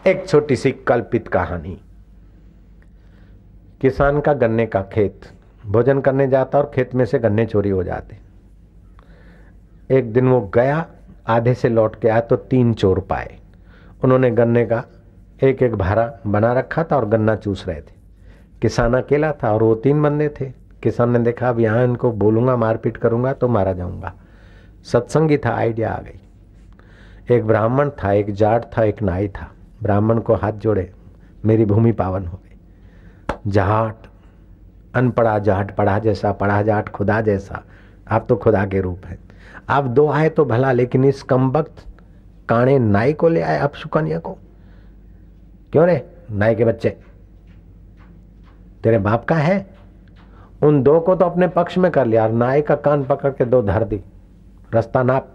एक छोटी सी कल्पित कहानी। किसान का गन्ने का खेत, भोजन करने जाता और खेत में से गन्ने चोरी हो जाते। एक दिन वो गया, आधे से लौट के आया तो 3 चोर पाए। उन्होंने गन्ने का एक एक भारा बना रखा था और गन्ना चूस रहे थे। किसान अकेला था और वो 3 बंदे थे। किसान ने देखा अब यहाँ इनको बोलूंगा, मारपीट करूंगा तो मारा जाऊंगा। सत्संगी था, आइडिया आ गई। एक ब्राह्मण था, एक जाट था, एक नाई था। ब्राह्मण को हाथ जोड़े, मेरी भूमि पावन हो गई। जाट अनपढ़ा जाट पढ़ा जैसा, पढ़ा जाट खुदा जैसा। आप तो खुदा के रूप है। आप 2 आए तो भला, लेकिन इस कमबख्त काणे नाई को ले आए, अब सुकन्या को क्यों रे? नाई के बच्चे तेरे बाप का है। उन 2 को तो अपने पक्ष में कर लिया और नाई का कान पकड़ के 2 धर दी। रास्ता नाप।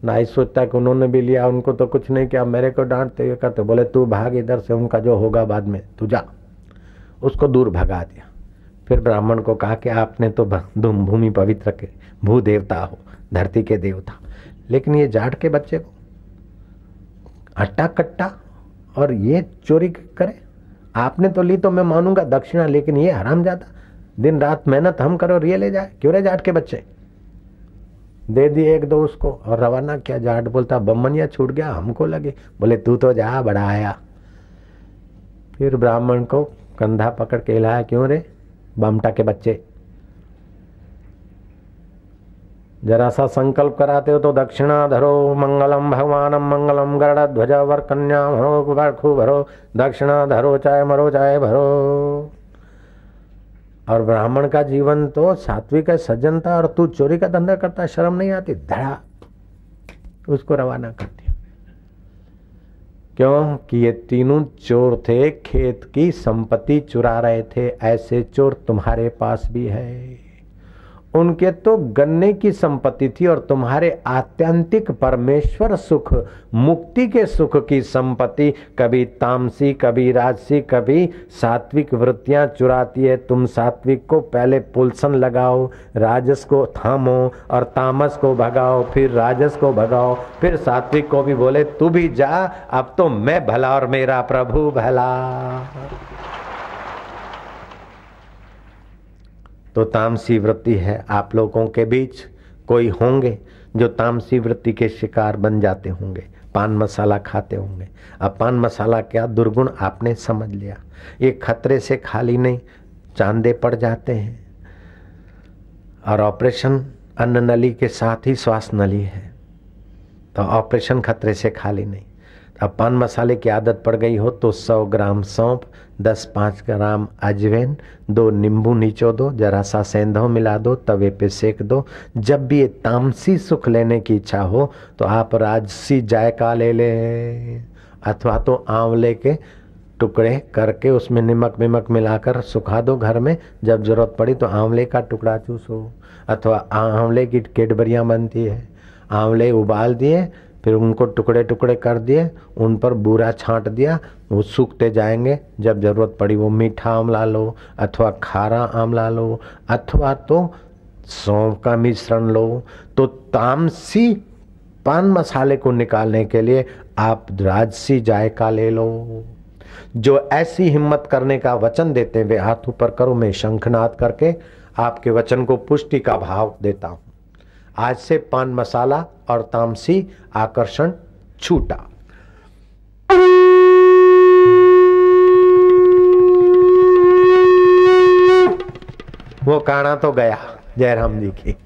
नाई सोचता है कि उन्होंने भी लिया, उनको तो कुछ नहीं किया, मेरे को डांटते हुए करते। बोले तू भाग इधर से, उनका जो होगा बाद में, तू जा। उसको दूर भगा दिया। फिर ब्राह्मण को कहा कि आपने तो भूमि पवित्र के भू देवता हो, धरती के देवता, लेकिन ये जाट के बच्चे को अट्टा कट्टा और ये चोरी करे। आपने तो ली तो मैं मानूंगा दक्षिणा, लेकिन ये हरामजादा दिन रात मेहनत हम करो और ये ले जाए, क्यों रे जाट के बच्चे? दे दिए 1-2 उसको और रवाना किया। जाट बोलता बमनिया छूट गया, हमको लगे। बोले तू तो जा, बड़ा आया। फिर ब्राह्मण को कंधा पकड़ के हिलाया, क्यों रे बमटा के बच्चे, जरा सा संकल्प कराते हो तो दक्षिणा धरो। मंगलम भगवानम मंगलम गरुड़ ध्वज वर कन्या भरो खूब भरो, दक्षिणा धरो चाहे मरो चाहे भरो। और ब्राह्मण का जीवन तो सात्विक है, सज्जनता, और तू चोरी का धंधा करता, शर्म नहीं आती? धड़ा उसको रवाना कर दिया। क्यों कि ये तीनों चोर थे, खेत की संपत्ति चुरा रहे थे। ऐसे चोर तुम्हारे पास भी है। उनके तो गन्ने की संपत्ति थी और तुम्हारे आत्यंतिक परमेश्वर सुख, मुक्ति के सुख की संपत्ति कभी तामसी, कभी राजसी, कभी सात्विक वृत्तियां चुराती है। तुम सात्विक को पहले पुलसन लगाओ, राजस को थामो और तामस को भगाओ, फिर राजस को भगाओ, फिर सात्विक को भी बोले तू भी जा, अब तो मैं भला और मेरा प्रभु भला। तो तामसी वृत्ति है। आप लोगों के बीच कोई होंगे जो तामसी वृत्ति के शिकार बन जाते होंगे, पान मसाला खाते होंगे। अब पान मसाला क्या दुर्गुण आपने समझ लिया। ये खतरे से खाली नहीं, चांदे पड़ जाते हैं। और ऑपरेशन अन्न नली के साथ ही श्वास नली है, तो ऑपरेशन खतरे से खाली नहीं। अब पान मसाले की आदत पड़ गई हो तो 100 ग्राम सौंफ, 10-5 ग्राम अजवाइन, 2 नींबू निचो दो, जरा सा सेंधव मिला दो, तवे पे सेक दो। जब भी ये तामसी सुख लेने की इच्छा हो तो आप राजसी जायका ले ले, अथवा तो आंवले के टुकड़े करके उसमें नमक विमक मिलाकर सुखा दो घर में। जब जरूरत पड़ी तो आंवले का टुकड़ा चूसो, अथवा आंवले की कैडबरियाँ बनती है, आंवले उबाल दिए, फिर उनको टुकड़े टुकड़े कर दिए, उन पर बूरा छांट दिया, वो सूखते जाएंगे। जब जरूरत पड़ी वो मीठा आंवला लो, अथवा खारा आंवला लो, अथवा तो सौंफ का मिश्रण लो। तो तामसी पान मसाले को निकालने के लिए आप राजसी जायका ले लो। जो ऐसी हिम्मत करने का वचन देते हैं वे हाथ ऊपर करो। मैं शंखनाद करके आपके वचन को पुष्टि का भाव देता हूं। आज से पान मसाला और तामसी आकर्षण छूटा। वो काना तो गया जयराम जी की।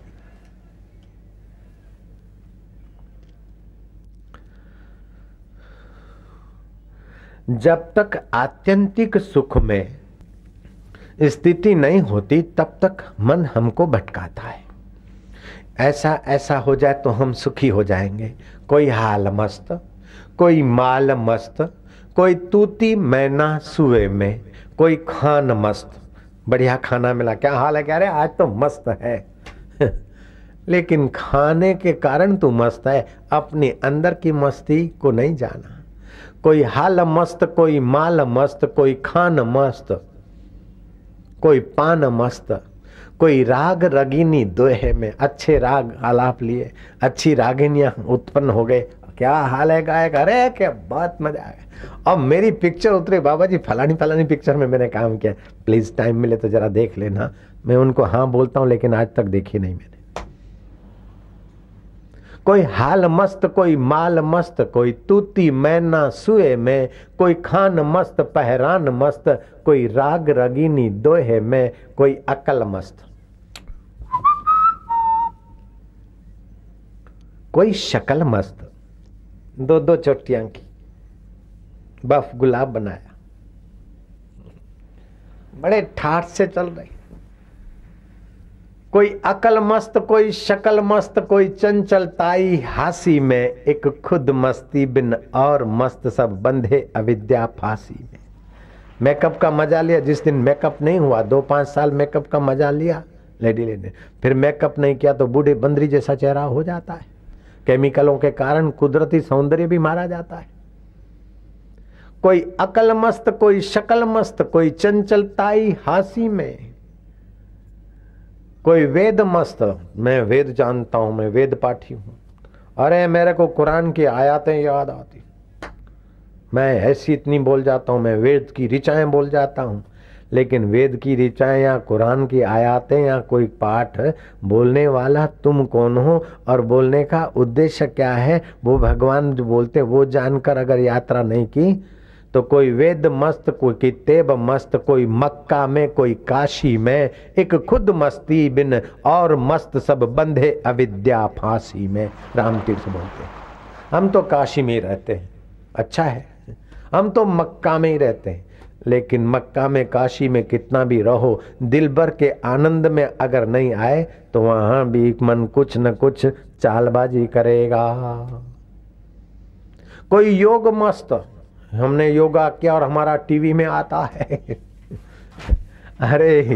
जब तक आत्यंतिक सुख में स्थिति नहीं होती तब तक मन हमको भटकाता है। ऐसा ऐसा हो जाए तो हम सुखी हो जाएंगे। कोई हाल मस्त, कोई माल मस्त, कोई तूती मैना सुए में, कोई खान मस्त। बढ़िया खाना मिला, क्या हाल है? क्या रे आज तो मस्त है लेकिन खाने के कारण तू मस्त है, अपने अंदर की मस्ती को नहीं जाना। कोई हाल मस्त, कोई माल मस्त, कोई खान मस्त, कोई पान मस्त, कोई राग रगिनी दोहे में अच्छे राग आलाप लिए, अच्छी रागिनियां उत्पन्न हो गए, क्या हाल है गायक, अरे क्या बहुत मजा आया। और मेरी पिक्चर उतरी, बाबा जी फलानी फलानी पिक्चर में मैंने काम किया, प्लीज टाइम मिले तो जरा देख लेना। मैं उनको हाँ बोलता हूं, लेकिन आज तक देखी नहीं मैंने। कोई हाल मस्त, कोई माल मस्त, कोई तूती मैना सुए में, कोई खान मस्त पहरान मस्त, कोई राग रगीनी दोहे में, कोई अकल मस्त, कोई शक्ल मस्त, दो दो चोटियां की, बफ गुलाब बनाया, बड़े ठाठ से चल रही। कोई अकल मस्त, कोई शक्ल मस्त, कोई चंचलताई हासी में, एक खुद मस्ती बिन और मस्त, सब बंधे अविद्या फांसी में। मेकअप का मजा लिया, जिस दिन मेकअप नहीं हुआ, 2-5 साल मेकअप का मजा लिया लेडी ने, फिर मेकअप नहीं किया तो बूढ़े बंदरी जैसा चेहरा हो जाता है। केमिकलों के कारण कुदरती सौंदर्य भी मारा जाता है। कोई अकल मस्त, कोई शक्ल मस्त, कोई चंचलताई हासी में, कोई वेद मस्त, मैं वेद जानता हूं, मैं वेद पाठी हूं, अरे मेरे को कुरान की आयतें याद आती, मैं ऐसी इतनी बोल जाता हूं, मैं वेद की ऋचाएं बोल जाता हूं। लेकिन वेद की ऋचाएं या कुरान की आयतें या कोई पाठ बोलने वाला तुम कौन हो और बोलने का उद्देश्य क्या है, वो भगवान जो बोलते वो जानकर अगर यात्रा नहीं की तो कोई वेद मस्त, कोई किताब मस्त, कोई मक्का में, कोई काशी में, एक खुद मस्ती बिन और मस्त, सब बंधे अविद्या फांसी में। रामतीर्थ बोलते हैं। हम तो काशी में ही रहते हैं, अच्छा है, हम तो मक्का में ही रहते हैं, लेकिन मक्का में काशी में कितना भी रहो, दिल भर के आनंद में अगर नहीं आए तो वहां भी मन कुछ न कुछ चालबाजी करेगा। कोई योग मस्त, हमने योगा किया और हमारा टीवी में आता है अरे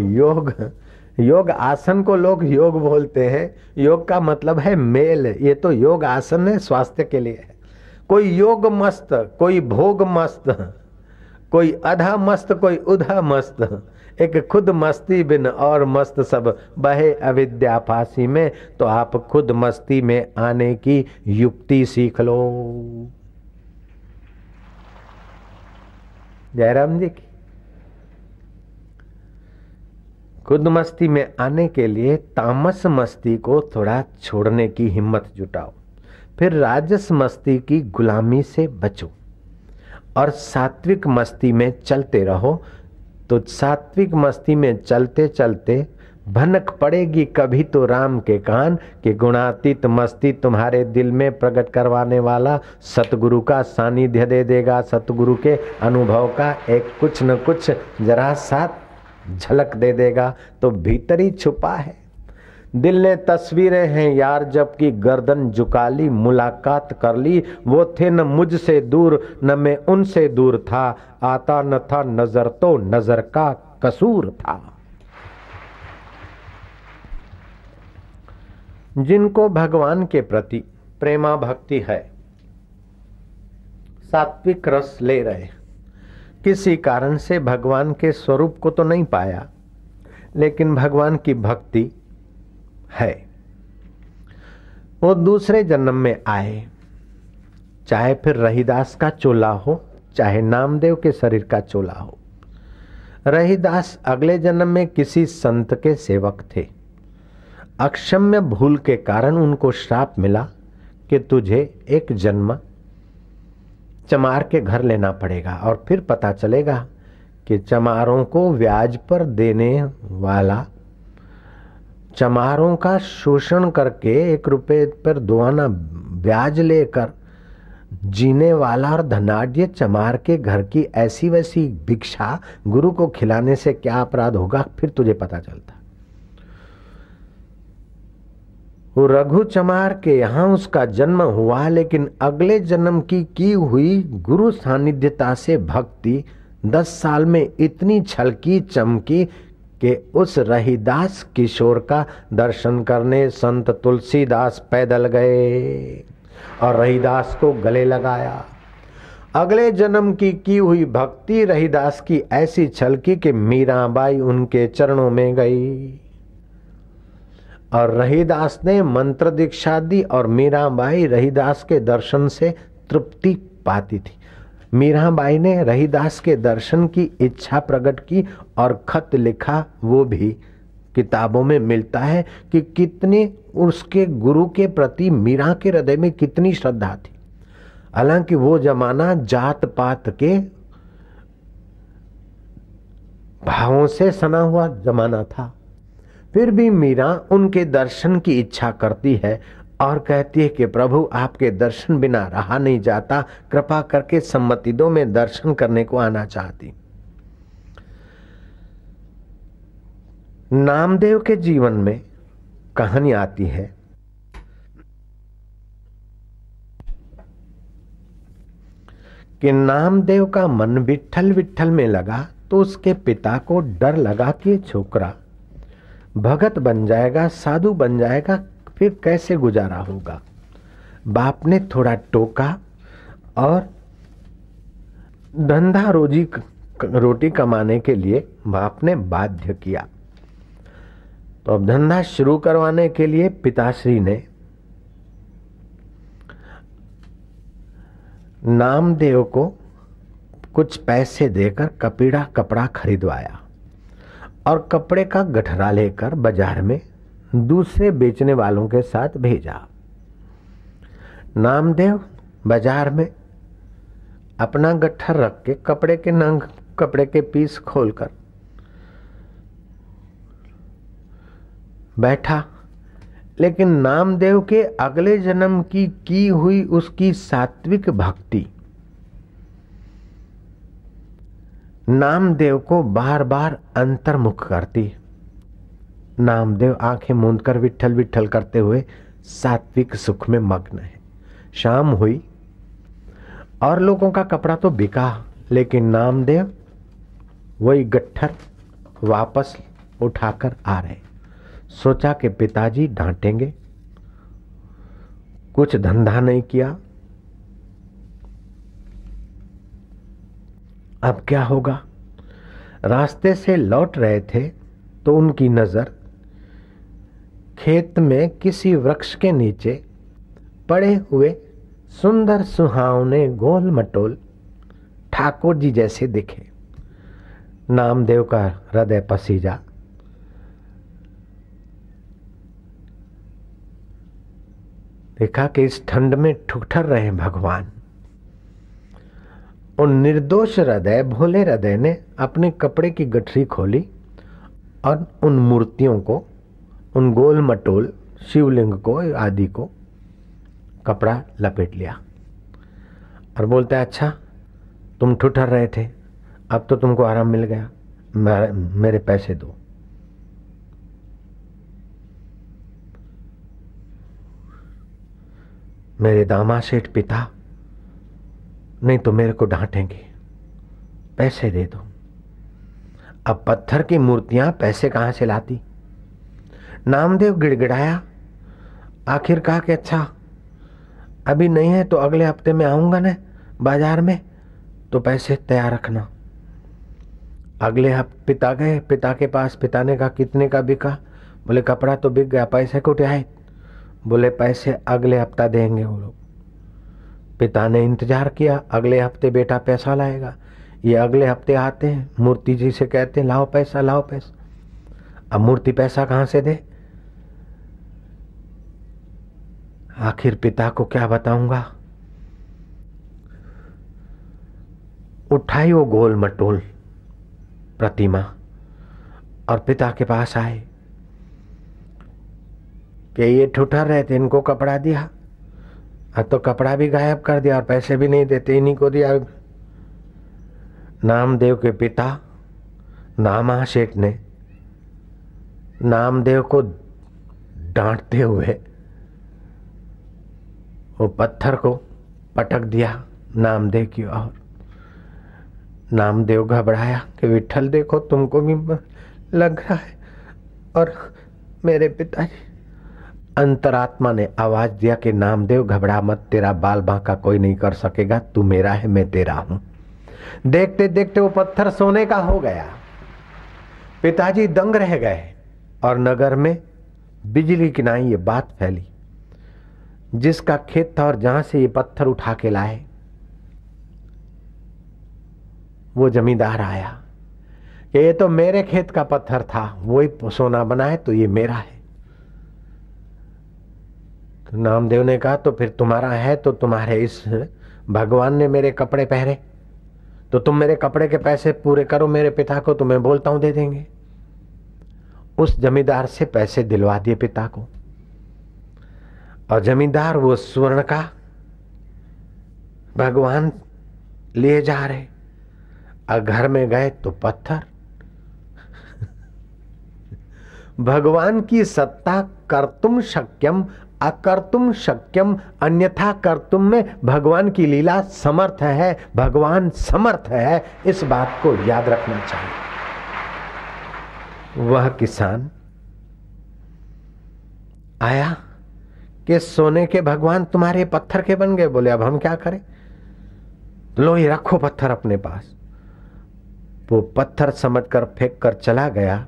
योग आसन को लोग योग बोलते हैं, योग का मतलब है मेल, ये तो योग आसन है, स्वास्थ्य के लिए है। कोई योग मस्त, कोई भोग मस्त, कोई अधा मस्त, कोई उधा मस्त, एक खुद मस्ती बिन और मस्त, सब बहे अविद्या फांसी में। तो आप खुद मस्ती में आने की युक्ति सीख लो। जयराम जी की खुद मस्ती में आने के लिए तामस मस्ती को थोड़ा छोड़ने की हिम्मत जुटाओ, फिर राजस मस्ती की गुलामी से बचो और सात्विक मस्ती में चलते रहो। तो सात्विक मस्ती में चलते चलते भनक पड़ेगी कभी तो राम के कान कि गुणातीत मस्ती तुम्हारे दिल में प्रकट करवाने वाला सतगुरु का सानिध्य दे देगा। सतगुरु के अनुभव का एक कुछ न कुछ जरा सा झलक दे देगा। तो भीतर ही छुपा है। दिल ने तस्वीरें हैं यार जब की गर्दन झुका ली, मुलाकात कर ली, वो थे न मुझसे दूर न मैं उनसे दूर था, आता न था नजर तो नजर का कसूर था। जिनको भगवान के प्रति प्रेमा भक्ति है, सात्विक रस ले रहे, किसी कारण से भगवान के स्वरूप को तो नहीं पाया, लेकिन भगवान की भक्ति है, वो दूसरे जन्म में आए, चाहे फिर रहीदास का चोला हो, चाहे नामदेव के शरीर का चोला हो। रहीदास अगले जन्म में किसी संत के सेवक थे। अक्षम्य भूल के कारण उनको श्राप मिला कि तुझे एक जन्म चमार के घर लेना पड़ेगा और फिर पता चलेगा कि चमारों को ब्याज पर देने वाला, चमारों का शोषण करके 1 रुपए पर 2 आना ब्याज लेकर जीने वाला और धनाढ्य चमार के घर की ऐसी वैसी भिक्षा गुरु को खिलाने से क्या अपराध होगा, फिर तुझे पता चलता। वो रघु चमार के यहाँ उसका जन्म हुआ, लेकिन अगले जन्म की हुई गुरु सानिध्यता से भक्ति 10 साल में इतनी छलकी चमकी कि उस रहीदास किशोर का दर्शन करने संत तुलसीदास पैदल गए और रहीदास को गले लगाया। अगले जन्म की हुई भक्ति रहीदास की ऐसी छलकी कि मीराबाई उनके चरणों में गई और रहीदास ने मंत्र दीक्षा दी और मीराबाई रहीदास के दर्शन से तृप्ति पाती थी। मीराबाई ने रहीदास के दर्शन की इच्छा प्रकट की और खत लिखा, वो भी किताबों में मिलता है कि कितने उसके गुरु के प्रति मीरा के हृदय में कितनी श्रद्धा थी। हालांकि वो जमाना जात पात के भावों से सना हुआ जमाना था, फिर भी मीरा उनके दर्शन की इच्छा करती है और कहती है कि प्रभु आपके दर्शन बिना रहा नहीं जाता, कृपा करके सम्मति दो, मैं दर्शन करने को आना चाहती। नामदेव के जीवन में कहानी आती है कि नामदेव का मन विट्ठल विट्ठल में लगा तो उसके पिता को डर लगा कि ये छोकरा भगत बन जाएगा, साधु बन जाएगा, फिर कैसे गुजारा होगा। बाप ने थोड़ा टोका और धंधा रोटी कमाने के लिए बाप ने बाध्य किया। तो अब धंधा शुरू करवाने के लिए पिताश्री ने नामदेव को कुछ पैसे देकर कपीड़ा कपड़ा खरीदवाया और कपड़े का गठरा लेकर बाजार में दूसरे बेचने वालों के साथ भेजा। नामदेव बाजार में अपना गट्ठर रख के कपड़े के नंग, कपड़े के पीस खोलकर बैठा, लेकिन नामदेव के अगले जन्म की हुई उसकी सात्विक भक्ति नामदेव को बार बार अंतर्मुख करती। नामदेव आंखें मूंदकर विट्ठल विट्ठल करते हुए सात्विक सुख में मग्न है। शाम हुई और लोगों का कपड़ा तो बिका, लेकिन नामदेव वही गट्ठर वापस उठाकर आ रहे। सोचा कि पिताजी डांटेंगे, कुछ धंधा नहीं किया, अब क्या होगा। रास्ते से लौट रहे थे तो उनकी नजर खेत में किसी वृक्ष के नीचे पड़े हुए सुंदर सुहावने गोल मटोल ठाकुर जी जैसे दिखे। नामदेव का हृदय पसीजा। देखा कि इस ठंड में ठुठर रहे भगवान। उन निर्दोष हृदय भोले हृदय ने अपने कपड़े की गठरी खोली और उन मूर्तियों को, उन गोल मटोल शिवलिंग को आदि को कपड़ा लपेट लिया और बोलते हैं, अच्छा तुम ठुठर रहे थे, अब तो तुमको आराम मिल गया, मेरे पैसे दो। मेरे दामा सेठ पिता, नहीं तो मेरे को डांटेंगे, पैसे दे दो। अब पत्थर की मूर्तियां पैसे कहां से लाती। नामदेव गिड़गिड़ाया, आखिर कहा कि अच्छा अभी नहीं है तो अगले हफ्ते में आऊंगा ना बाजार में, तो पैसे तैयार रखना। अगले हफ्ते पिता गए, पिता के पास। पिता ने कहा कितने का बिका? बोले कपड़ा तो बिक गया, पैसे कुछ आए? बोले पैसे अगले हफ्ता देंगे वो लोग। पिता ने इंतजार किया, अगले हफ्ते बेटा पैसा लाएगा। ये अगले हफ्ते आते हैं, मूर्ति जी से कहते हैं लाओ पैसा, लाओ पैसा। अब मूर्ति पैसा कहां से दे? आखिर पिता को क्या बताऊंगा। उठाई वो गोल मटोल प्रतिमा और पिता के पास आए कि ये ठुठर रहे थे, इनको कपड़ा दिया, अब तो कपड़ा भी गायब कर दिया और पैसे भी नहीं देते, इन्हीं को दिया। नामदेव के पिता नामा सेठ ने नामदेव को डांटते हुए वो पत्थर को पटक दिया नामदेव की ओर। नामदेव घबराया कि विठल देखो तुमको भी लग रहा है और मेरे पिताजी। अंतरात्मा ने आवाज दिया कि नामदेव घबरा मत, तेरा बाल बांका कोई नहीं कर सकेगा, तू मेरा है मैं तेरा हूं। देखते देखते वो पत्थर सोने का हो गया। पिताजी दंग रह गए और नगर में बिजली की नाई ये बात फैली। जिसका खेत था और जहां से ये पत्थर उठा के लाए, वो जमींदार आया कि ये तो मेरे खेत का पत्थर था, वही सोना बना है, तो ये मेरा है। तो नामदेव ने कहा तो फिर तुम्हारा है तो तुम्हारे इस भगवान ने मेरे कपड़े पहरे, तो तुम मेरे कपड़े के पैसे पूरे करो मेरे पिता को, तो मैं बोलता हूं दे देंगे। उस जमींदार से पैसे दिलवा दिए पिता को, और जमींदार वो स्वर्ण का भगवान लिए जा रहे, और घर में गए तो पत्थर। भगवान की सत्ता कर्तुम शक्यम अकर्तुम शक्यम अन्यथा कर्तुम में भगवान की लीला समर्थ है, भगवान समर्थ है, इस बात को याद रखना चाहिए। वह किसान आया कि सोने के भगवान तुम्हारे पत्थर के बन गए। बोले अब हम क्या करें, लो ये रखो पत्थर अपने पास। वो पत्थर समझकर फेंक कर चला गया,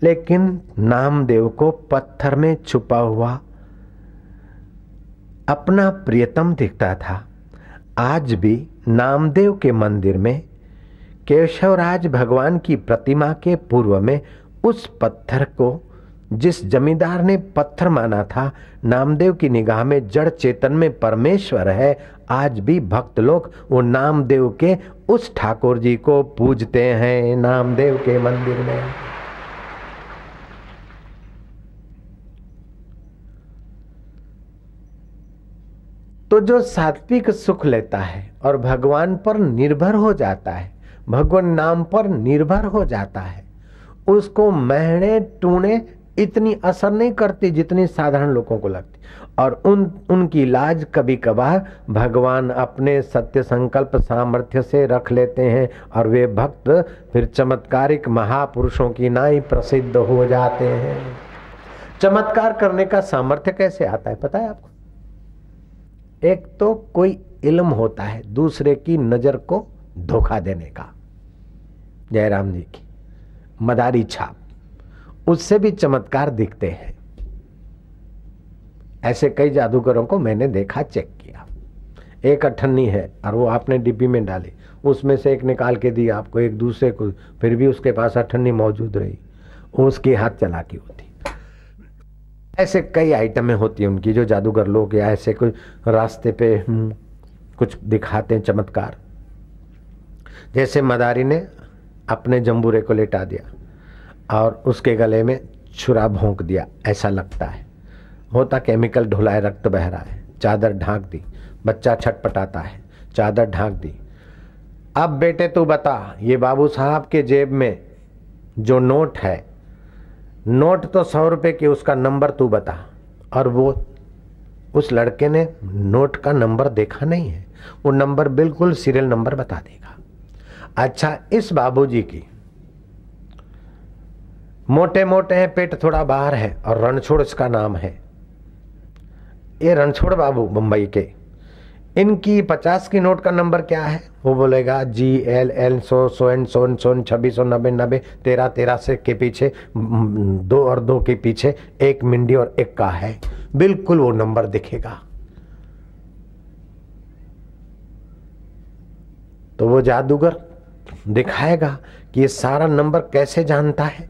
लेकिन नामदेव को पत्थर में छुपा हुआ अपना प्रियतम दिखता था। आज भी नामदेव के मंदिर में केशवराज भगवान की प्रतिमा के पूर्व में उस पत्थर को जिस जमींदार ने पत्थर माना था, नामदेव की निगाह में जड़ चेतन में परमेश्वर है। आज भी भक्त लोग वो नामदेव के उस ठाकुर जी को पूजते हैं नामदेव के मंदिर में। तो जो सात्विक सुख लेता है और भगवान पर निर्भर हो जाता है, भगवान नाम पर निर्भर हो जाता है, उसको महने टूने इतनी असर नहीं करती जितनी साधारण लोगों को लगती। और उनकी लाज कभी कभार भगवान अपने सत्य संकल्प सामर्थ्य से रख लेते हैं, और वे भक्त फिर चमत्कारिक महापुरुषों की नाई प्रसिद्ध हो जाते हैं। चमत्कार करने का सामर्थ्य कैसे आता है पता है आपको? एक तो कोई इल्म होता है दूसरे की नजर को धोखा देने का, जयराम जी की मदारी छाप, उससे भी चमत्कार दिखते हैं। ऐसे कई जादूगरों को मैंने देखा, चेक किया। एक अठन्नी है और वो आपने डिब्बी में डाली, उसमें से एक निकाल के दी आपको, एक दूसरे को, फिर भी उसके पास अठन्नी मौजूद रही, वो उसकी हाथ चलाकी होती। ऐसे कई आइटमें होती हैं उनकी, जो जादूगर लोग या ऐसे कोई रास्ते पे कुछ दिखाते हैं चमत्कार। जैसे मदारी ने अपने जंबूरे को लेटा दिया और उसके गले में छुरा भोंक दिया, ऐसा लगता है, होता केमिकल ढुला है, रक्त बह रहा है, चादर ढांक दी, बच्चा छटपटाता है, चादर ढांक दी। अब बेटे तू बता, ये बाबू साहब के जेब में जो नोट है, नोट तो 100 रुपए की, उसका नंबर तू बता। और वो उस लड़के ने नोट का नंबर देखा नहीं है, वो नंबर बिल्कुल सीरियल नंबर बता देगा। अच्छा, इस बाबूजी की मोटे मोटे हैं, पेट थोड़ा बाहर है, और रणछोड़ इसका नाम है। ये रणछोड़ बाबू मुंबई के, इनकी 50 की नोट का नंबर क्या है? वो बोलेगा GLL 100 2690 13 से के पीछे 2 और 2 के पीछे 1 मिंडी और 1 का है, बिल्कुल वो नंबर दिखेगा। तो वो जादूगर दिखाएगा कि ये सारा नंबर कैसे जानता है,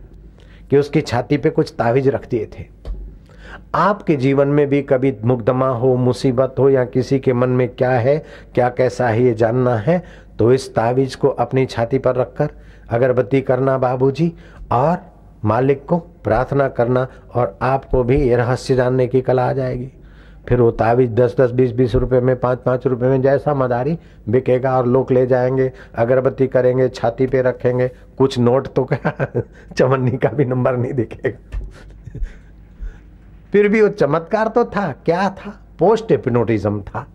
कि उसकी छाती पे कुछ तावीज रख दिए थे। आपके जीवन में भी कभी मुकदमा हो, मुसीबत हो, या किसी के मन में क्या है, क्या कैसा है, ये जानना है, तो इस तावीज को अपनी छाती पर रखकर अगरबत्ती करना बाबूजी, और मालिक को प्रार्थना करना, और आपको भी ये रहस्य जानने की कला आ जाएगी। फिर वो तावीज 10-10 20-20 रुपए में, 5-5 रुपए में, जैसा मदारी बिकेगा, और लोग ले जाएंगे, अगरबत्ती करेंगे, छाती पे रखेंगे, कुछ नोट तो क्या चवन्नी का भी नंबर नहीं दिखेगा। फिर भी वो चमत्कार तो था, क्या था? पोस्ट हिप्नोटिज्म था।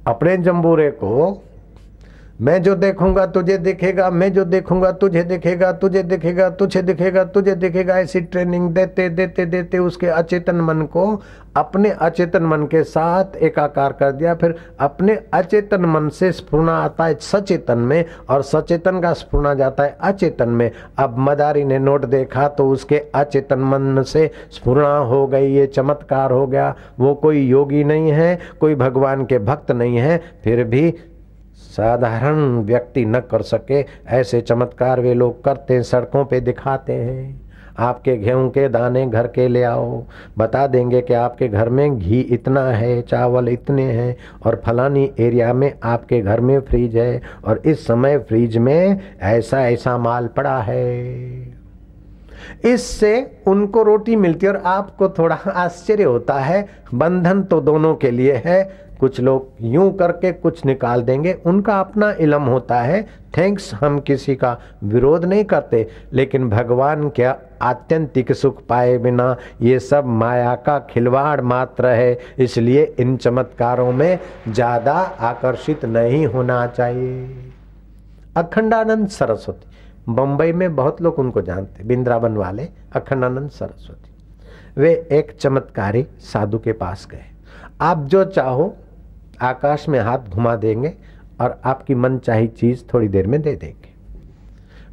अपने जंबूरे को मैं जो देखूंगा तुझे दिखेगा, मैं जो देखूंगा तुझे दिखेगा, तुझे दिखेगा तुझे दिखेगा, तुझे दिखेगा। ऐसी ट्रेनिंग देते देते देते उसके अचेतन मन को अपने अचेतन मन के साथ एकाकार कर दिया। फिर अपने अचेतन मन से स्फुरना आता है सचेतन में, और सचेतन का स्फुरना जाता है अचेतन में। अब मदारी ने नोट देखा तो उसके अचेतन मन से स्फुरना हो गई, ये चमत्कार हो गया। वो कोई योगी नहीं है, कोई भगवान के भक्त नहीं है, फिर भी साधारण व्यक्ति न कर सके ऐसे चमत्कार वे लोग करते हैं, सड़कों पे दिखाते हैं। आपके गेहूं के दाने घर के ले आओ, बता देंगे कि आपके घर में घी इतना है, चावल इतने हैं, और फलानी एरिया में आपके घर में फ्रिज है, और इस समय फ्रिज में ऐसा ऐसा माल पड़ा है। इससे उनको रोटी मिलती है और आपको थोड़ा आश्चर्य होता है। बंधन तो दोनों के लिए है, कुछ लोग यूं करके कुछ निकाल देंगे, उनका अपना इल्म होता है। थैंक्स, हम किसी का विरोध नहीं करते, लेकिन भगवान क्या आत्यंतिक सुख पाए बिना ये सब माया का खिलवाड़ मात्र है। इसलिए इन चमत्कारों में ज्यादा आकर्षित नहीं होना चाहिए। अखंडानंद सरस्वती, बंबई में बहुत लोग उनको जानते, वृंदावन वाले अखंडानंद सरस्वती। वे एक चमत्कारी साधु के पास गए। आप जो चाहो आकाश में हाथ घुमा देंगे और आपकी मनचाही चीज थोड़ी देर में दे देंगे।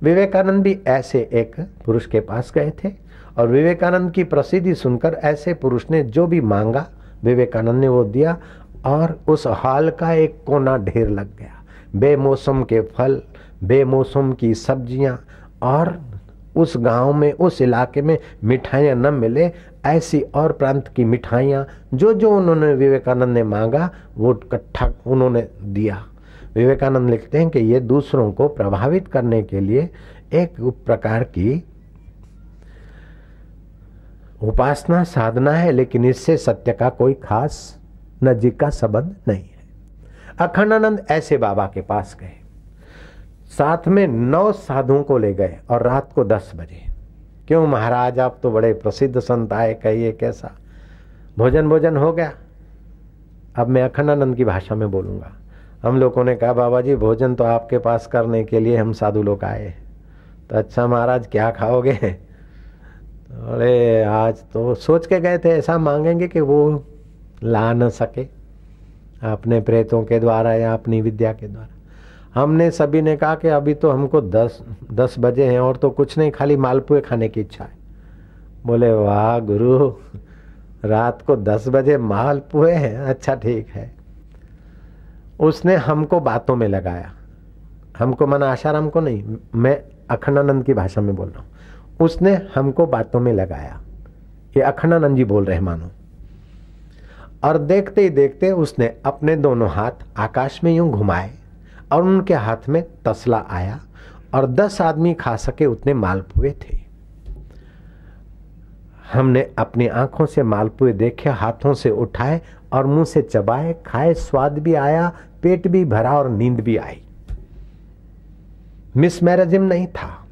विवेकानंद भी ऐसे एक पुरुष के पास गए थे, और विवेकानंद की प्रसिद्धि सुनकर ऐसे पुरुष ने जो भी मांगा विवेकानंद ने वो दिया, और उस हाल का एक कोना ढेर लग गया। बेमौसम के फल, बेमौसम की सब्जियां, और उस गांव में उस इलाके में मिठाइयां न मिले ऐसी और प्रांत की मिठाइयां जो जो उन्होंने विवेकानंद ने मांगा वो इकट्ठा उन्होंने दिया। विवेकानंद लिखते हैं कि ये दूसरों को प्रभावित करने के लिए एक प्रकार की उपासना साधना है, लेकिन इससे सत्य का कोई खास नजीक का संबंध नहीं है। अखंडानंद ऐसे बाबा के पास गए, साथ में 9 साधुओं को ले गए, और रात को 10 बजे। क्यों महाराज, आप तो बड़े प्रसिद्ध संत आए, कहिए कैसा? भोजन हो गया? अब मैं अखंडानंद की भाषा में बोलूंगा। हम लोगों ने कहा बाबा जी भोजन तो आपके पास करने के लिए हम साधु लोग आए। तो अच्छा महाराज क्या खाओगे? अरे आज तो सोच के गए थे ऐसा मांगेंगे कि वो ला न सके अपने प्रेतों के द्वारा या अपनी विद्या के द्वारा। हमने सभी ने कहा कि अभी तो हमको 10 बजे हैं और तो कुछ नहीं, खाली मालपुए खाने की इच्छा है। बोले वाह गुरु, रात को 10 बजे मालपुए हैं, अच्छा ठीक है। उसने हमको बातों में लगाया, हमको मन आशाराम को नहीं, मैं अखंडानंद की भाषा में बोल रहा हूं। उसने हमको बातों में लगाया, ये अखंडानंद जी बोल रहे मानो। और देखते ही देखते उसने अपने दोनों हाथ आकाश में यूं घुमाए और उनके हाथ में तसला आया, और 10 आदमी खा सके उतने मालपुए थे। हमने अपनी आंखों से मालपुए देखे, हाथों से उठाए और मुंह से चबाए, खाए, स्वाद भी आया, पेट भी भरा और नींद भी आई। मिसमैरेजिम नहीं था,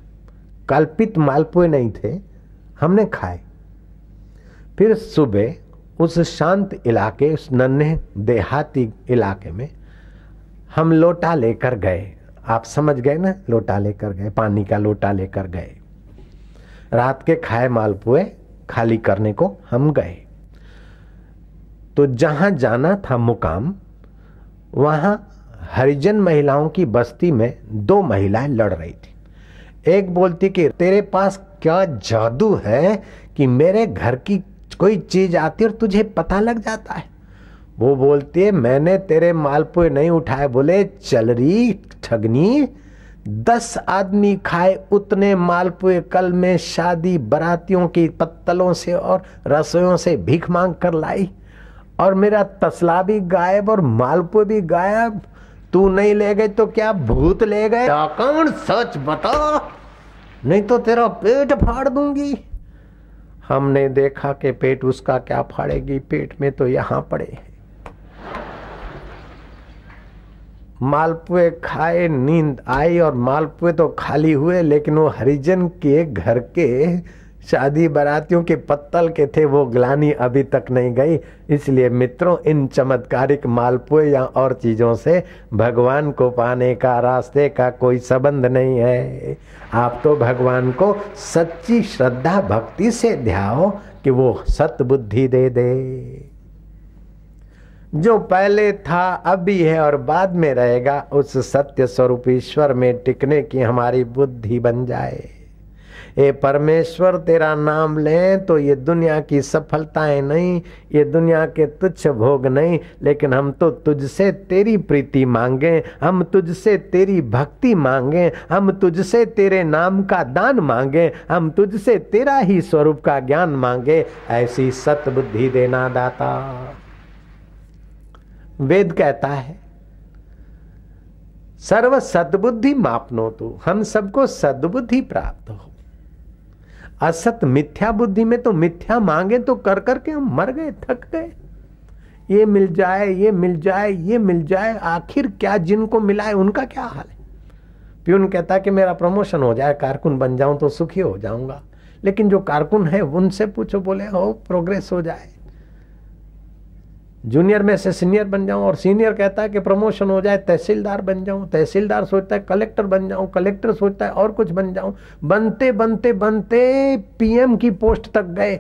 कल्पित मालपुए नहीं थे, हमने खाए। फिर सुबह उस शांत इलाके, उस नन्हे देहाती इलाके में हम लोटा लेकर गए। आप समझ गए ना, लोटा लेकर गए, पानी का लोटा लेकर गए। रात के खाए मालपुए खाली करने को हम गए। तो जहां जाना था मुकाम, वहां हरिजन महिलाओं की बस्ती में 2 महिलाएं लड़ रही थी। एक बोलती कि तेरे पास क्या जादू है कि मेरे घर की कोई चीज आती और तुझे पता लग जाता है। वो बोलती है मैंने तेरे मालपुए नहीं उठाए। बोले चल रही ठगनी, 10 आदमी खाए उतने मालपुए कल में शादी बरातियों की पत्तलों से और रसोइयों से भीख मांग कर लाई, और मेरा तसला भी गायब और मालपुए भी गायब। तू नहीं ले गए तो क्या भूत ले गए? कौन सच बता, नहीं तो तेरा पेट फाड़ दूंगी। हमने देखा कि पेट उसका क्या फाड़ेगी, पेट में तो यहां पड़े। मालपुए खाए, नींद आई और मालपुए तो खाली हुए, लेकिन वो हरिजन के घर के शादी बारातियों के पत्तल के थे, वो ग्लानि अभी तक नहीं गई। इसलिए मित्रों, इन चमत्कारिक मालपुए या और चीजों से भगवान को पाने का रास्ते का कोई संबंध नहीं है। आप तो भगवान को सच्ची श्रद्धा भक्ति से ध्याओ कि वो सत बुद्धि दे दे। जो पहले था, अभी है और बाद में रहेगा, उस सत्य स्वरूप ईश्वर में टिकने की हमारी बुद्धि बन जाए। ए परमेश्वर, तेरा नाम लें तो ये दुनिया की सफलताएं नहीं, ये दुनिया के तुच्छ भोग नहीं, लेकिन हम तो तुझसे तेरी प्रीति मांगे, हम तुझसे तेरी भक्ति मांगे, हम तुझसे तेरे नाम का दान मांगे, हम तुझसे तेरा ही स्वरूप का ज्ञान मांगे। ऐसी सत बुद्धि देना दाता। वेद कहता है सर्व सद्बुद्धि मापनो तू, हम सबको सद्बुद्धि प्राप्त हो। असत मिथ्या बुद्धि में तो मिथ्या मांगे तो कर करके हम मर गए, थक गए। ये मिल जाए, ये मिल जाए, ये मिल जाए, आखिर क्या जिनको मिला है उनका क्या हाल है। प्यून कहता कि मेरा प्रमोशन हो जाए, कारकुन बन जाऊं तो सुखी हो जाऊंगा। लेकिन जो कारकुन है उनसे पूछो, बोले हो प्रोग्रेस हो जाए। जूनियर में से सीनियर बन जाऊं, और सीनियर कहता है कि प्रमोशन हो जाए तहसीलदार बन जाऊं, तहसीलदार सोचता है कलेक्टर बन जाऊं, कलेक्टर सोचता है और कुछ बन जाऊं। बनते बनते बनते पीएम की पोस्ट तक गए।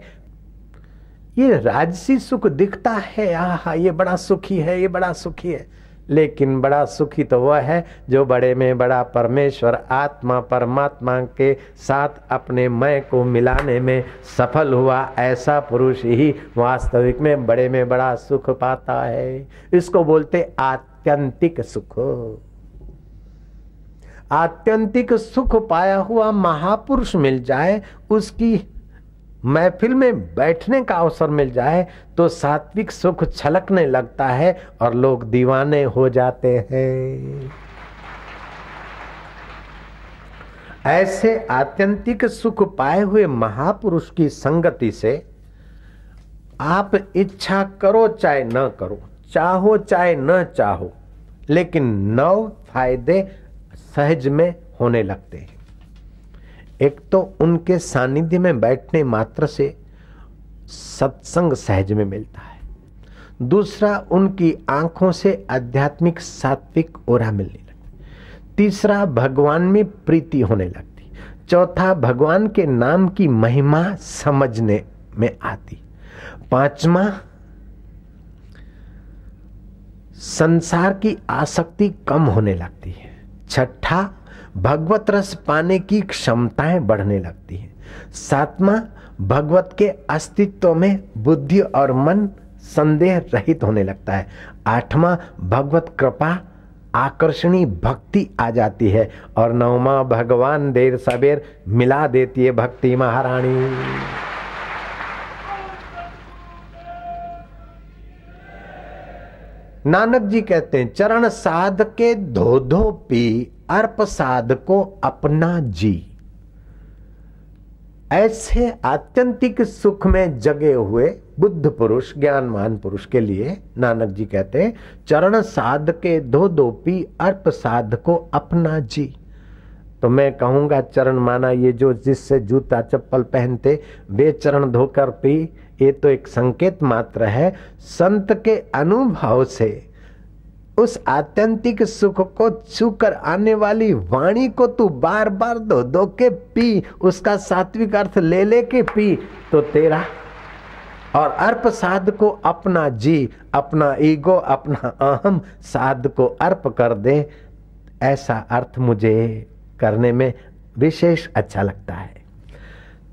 ये राजसी सुख दिखता है, आहा ये बड़ा सुखी है, ये बड़ा सुखी है। लेकिन बड़ा सुखी तो वह है जो बड़े में बड़ा परमेश्वर आत्मा परमात्मा के साथ अपने मैं को मिलाने में सफल हुआ। ऐसा पुरुष ही वास्तविक में बड़े में बड़ा सुख पाता है। इसको बोलते आत्यंतिक सुख। आत्यंतिक सुख पाया हुआ महापुरुष मिल जाए, उसकी महफिल में बैठने का अवसर मिल जाए तो सात्विक सुख छलकने लगता है और लोग दीवाने हो जाते हैं। ऐसे आत्यंतिक सुख पाए हुए महापुरुष की संगति से आप इच्छा करो चाहे न करो, चाहो चाहे न चाहो, लेकिन 9 फायदे सहज में होने लगते हैं। एक तो उनके सानिध्य में बैठने मात्र से सत्संग सहज में मिलता है। दूसरा, उनकी आंखों से आध्यात्मिक सात्विक ओरा मिलने लगती। तीसरा, भगवान में प्रीति होने लगती। चौथा, भगवान के नाम की महिमा समझने में आती। पांचवा, संसार की आसक्ति कम होने लगती है। छठा, भगवत रस पाने की क्षमताएं बढ़ने लगती हैं। सातवां, भगवत के अस्तित्व में बुद्धि और मन संदेह रहित होने लगता है। आठवां, भगवत कृपा आकर्षणी भक्ति आ जाती है। और नौवां, भगवान देर सबेर मिला देती है भक्ति महारानी। नानक जी कहते हैं, चरण साध के धो धो पी, अर्प साध को अपना जी। ऐसे आत्यंतिक सुख में जगे हुए बुद्ध पुरुष, ज्ञानवान पुरुष के लिए नानक जी कहते हैं, चरण साध के धो धो पी, अर्प साध को अपना जी। तो मैं कहूंगा, चरण माना ये जो जिससे जूता चप्पल पहनते वे चरण धोकर पी, ये तो एक संकेत मात्र है। संत के अनुभव से उस आत्यंतिक सुख को छूकर आने वाली वाणी को तू बार बार धो धो के पी, उसका सात्विक अर्थ ले ले के पी तो तेरा। और अर्प साध को अपना जी, अपना ईगो, अपना अहम साध को अर्प कर दे, ऐसा अर्थ मुझे करने में विशेष अच्छा लगता है।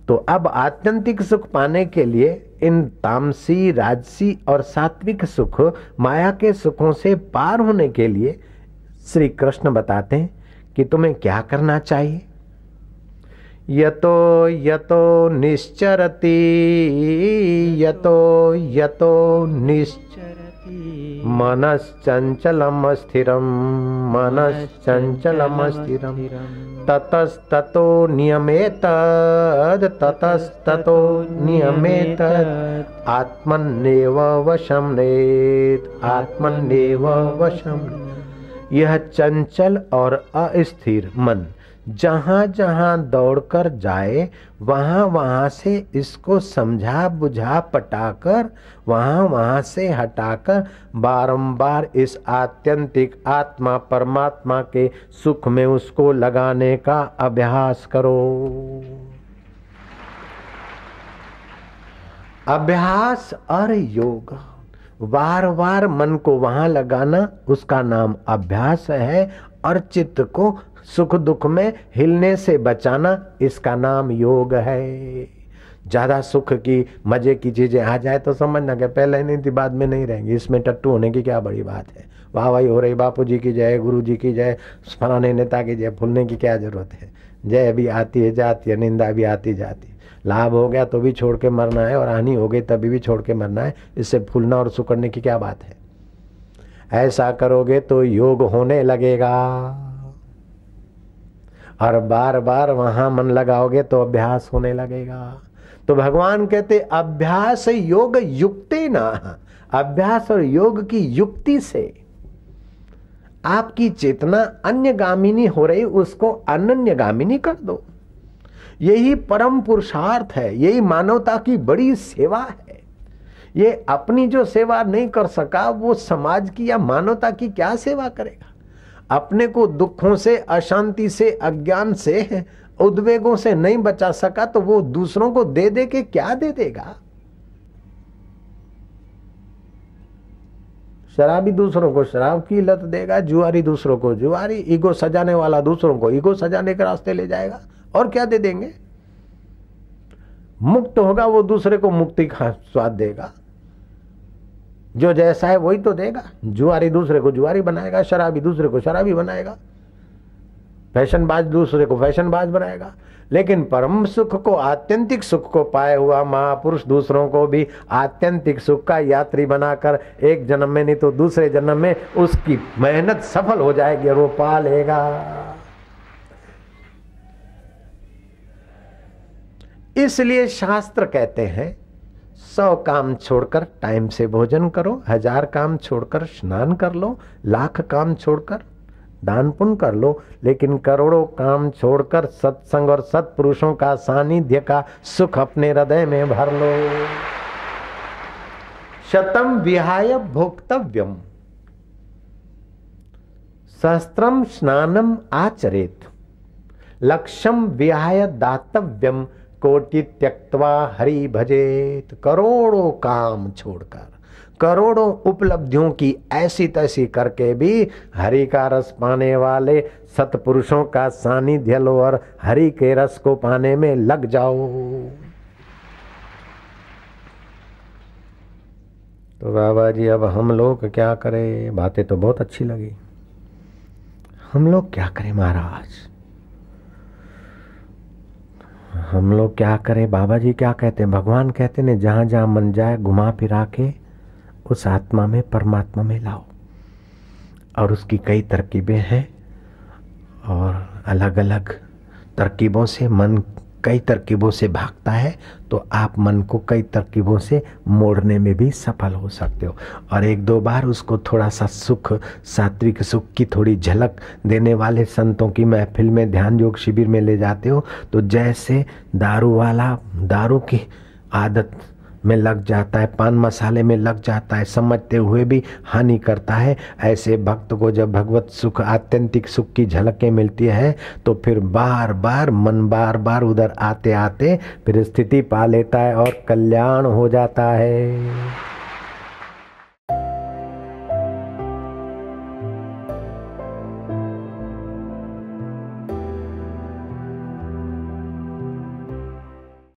तो अब आत्यंतिक सुख पाने के लिए इन तामसी, राजसी और सात्विक सुख, माया के सुखों से पार होने के लिए श्री कृष्ण बताते हैं कि तुम्हें क्या करना चाहिए। यतो यतो निश्चरति, यतो यतो निश्चरति मनश्चंचलम स्थिरम, मनश्चंचलम स्थिरम ततस्ततो नियमेतद, ततस्ततो नियमेतद आत्मन्नेव वशं नेत, आत्मन्नेव वशं। यह चंचल और अस्थिर मन जहाँ जहाँ दौड़कर जाए वहाँ वहाँ से इसको समझा बुझा पटाकर वहाँ वहाँ से हटाकर बारंबार इस आत्यंतिक आत्मा परमात्मा के सुख में उसको लगाने का अभ्यास करो। अभ्यास और योग, बार बार मन को वहां लगाना उसका नाम अभ्यास है, और चित्त को सुख दुख में हिलने से बचाना इसका नाम योग है। ज्यादा सुख की मजे की चीजें आ जाए तो समझना कि पहले नहीं थी बाद में नहीं रहेंगी, इसमें टट्टू होने की क्या बड़ी बात है। वाह वाही हो रही, बापू जी की जय, गुरु जी की जय, फलाने नेता की जय, फूलने की क्या जरूरत है। जय भी आती है जाती है, निंदा भी आती जाती है। लाभ हो गया तो भी छोड़ के मरना है, और हानि हो गई तभी भी छोड़ के मरना है। इससे फूलना और सुकड़ने की क्या बात है। ऐसा करोगे तो योग होने लगेगा, और बार बार वहां मन लगाओगे तो अभ्यास होने लगेगा। तो भगवान कहते अभ्यास योग युक्ते ना, अभ्यास और योग की युक्ति से आपकी चेतना अन्यगामिनी हो रही, उसको अनन्यगामिनी कर दो। यही परम पुरुषार्थ है, यही मानवता की बड़ी सेवा है। ये अपनी जो सेवा नहीं कर सका वो समाज की या मानवता की क्या सेवा करेगा। अपने को दुखों से, अशांति से, अज्ञान से, उद्वेगों से नहीं बचा सका तो वो दूसरों को दे दे के क्या दे देगा। शराबी दूसरों को शराब की लत देगा, जुआरी दूसरों को जुआरी, ईगो सजाने वाला दूसरों को ईगो सजाने के रास्ते ले जाएगा, और क्या दे देंगे। मुक्त होगा वो दूसरे को मुक्ति का स्वाद देगा, जो जैसा है वही तो देगा। जुआरी दूसरे को जुआरी बनाएगा, शराबी दूसरे को शराबी बनाएगा, फैशनबाज दूसरे को फैशनबाज बनाएगा। लेकिन परम सुख को, आत्यंतिक सुख को पाए हुआ महापुरुष दूसरों को भी आत्यंतिक सुख का यात्री बनाकर एक जन्म में नहीं तो दूसरे जन्म में उसकी मेहनत सफल हो जाएगी और वो पा लेगा। इसलिए शास्त्र कहते हैं 100 काम छोड़कर टाइम से भोजन करो, 1000 काम छोड़कर स्नान कर लो, 1,00,000 काम छोड़कर दान पुण्य कर लो, लेकिन करोड़ों काम छोड़कर सत्संग और सत्पुरुषों का सानिध्य का सुख अपने हृदय में भर लो। शतम विहाय भोक्तव्यम सहस्त्रम स्नानम आचरेत, लक्ष्यम विहाय दातव्यम कोटि त्यक्त्वा हरि भजेत। करोड़ों काम छोड़कर, करोड़ों उपलब्धियों की ऐसी तैसी करके भी हरि का रस पाने वाले सत्पुरुषों का सानिध्य लो और हरि के रस को पाने में लग जाओ। तो बाबा जी अब हम लोग क्या करें। बातें तो बहुत अच्छी लगी, हम लोग क्या करें महाराज, हम लोग क्या करें। बाबा जी क्या कहते हैं, भगवान कहते हैं जहां जहां मन जाए घुमा फिरा के उस आत्मा में, परमात्मा में लाओ। और उसकी कई तरकीबें हैं, और अलग अलग तरकीबों से मन कई तरकीबों से भागता है, तो आप मन को कई तरकीबों से मोड़ने में भी सफल हो सकते हो। और 1-2 बार उसको थोड़ा सा सुख, सात्विक सुख की थोड़ी झलक देने वाले संतों की महफिल में, ध्यान योग शिविर में ले जाते हो, तो जैसे दारू वाला दारू की आदत में लग जाता है, पान मसाले में लग जाता है, समझते हुए भी हानि करता है, ऐसे भक्त को जब भगवत सुख, आत्यंतिक सुख की झलकें मिलती है तो फिर बार बार मन बार बार उधर आते आते फिर स्थिति पा लेता है और कल्याण हो जाता है।